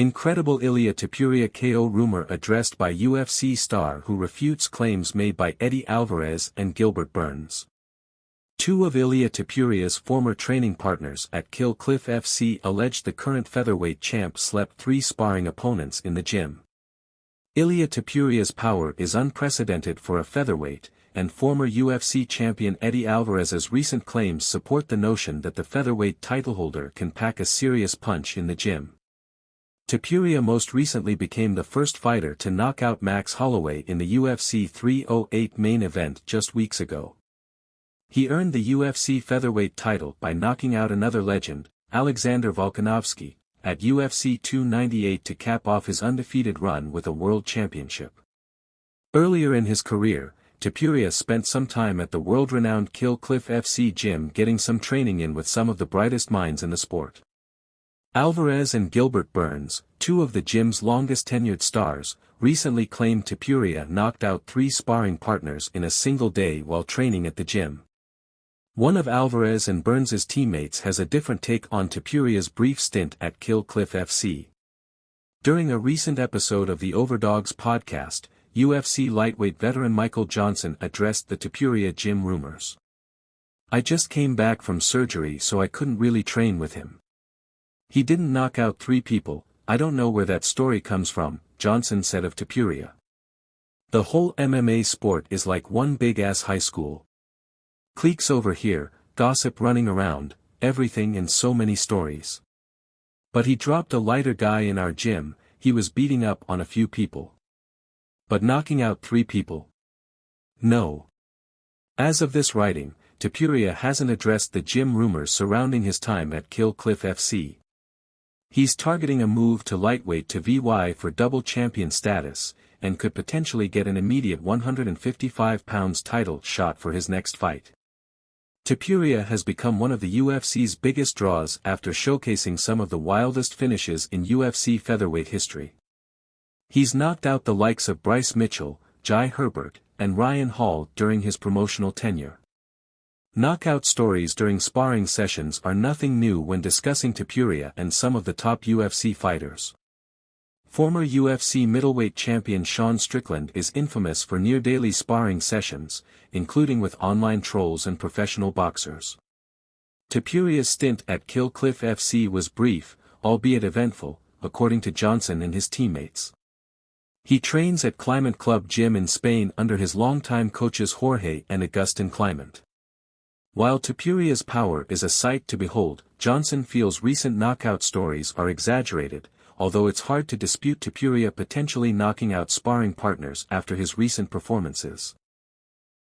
Incredible Ilia Topuria KO rumor addressed by UFC star who refutes claims made by Eddie Alvarez and Gilbert Burns. Two of Ilia Topuria's former training partners at Kill Cliff FC alleged the current featherweight champ slept 3 sparring opponents in the gym. Ilia Topuria's power is unprecedented for a featherweight, and former UFC champion Eddie Alvarez's recent claims support the notion that the featherweight titleholder can pack a serious punch in the gym. Topuria most recently became the first fighter to knock out Max Holloway in the UFC 308 main event just weeks ago. He earned the UFC featherweight title by knocking out another legend, Alexander Volkanovski, at UFC 298 to cap off his undefeated run with a world championship. Earlier in his career, Topuria spent some time at the world-renowned Kill Cliff FC gym getting some training in with some of the brightest minds in the sport. Alvarez and Gilbert Burns, two of the gym's longest-tenured stars, recently claimed Topuria knocked out 3 sparring partners in a single day while training at the gym. One of Alvarez and Burns's teammates has a different take on Topuria's brief stint at Kill Cliff FC. During a recent episode of the Overdogs podcast, UFC lightweight veteran Michael Johnson addressed the Topuria gym rumors. "I just came back from surgery so I couldn't really train with him. He didn't knock out 3 people, I don't know where that story comes from," Johnson said of Topuria. "The whole MMA sport is like one big-ass high school. Cliques over here, gossip running around, everything and so many stories. But he dropped a lighter guy in our gym, he was beating up on a few people. But knocking out 3 people? No." As of this writing, Topuria hasn't addressed the gym rumors surrounding his time at Kill Cliff FC. He's targeting a move to lightweight to VY for double champion status, and could potentially get an immediate 155 pounds title shot for his next fight. Topuria has become one of the UFC's biggest draws after showcasing some of the wildest finishes in UFC featherweight history. He's knocked out the likes of Bryce Mitchell, Jai Herbert, and Ryan Hall during his promotional tenure. Knockout stories during sparring sessions are nothing new when discussing Topuria and some of the top UFC fighters. Former UFC middleweight champion Sean Strickland is infamous for near-daily sparring sessions, including with online trolls and professional boxers. Topuria's stint at Kill Cliff FC was brief, albeit eventful, according to Johnson and his teammates. He trains at Clement Club Gym in Spain under his longtime coaches Jorge and Agustin Clement. While Topuria's power is a sight to behold, Johnson feels recent knockout stories are exaggerated, although it's hard to dispute Topuria potentially knocking out sparring partners after his recent performances.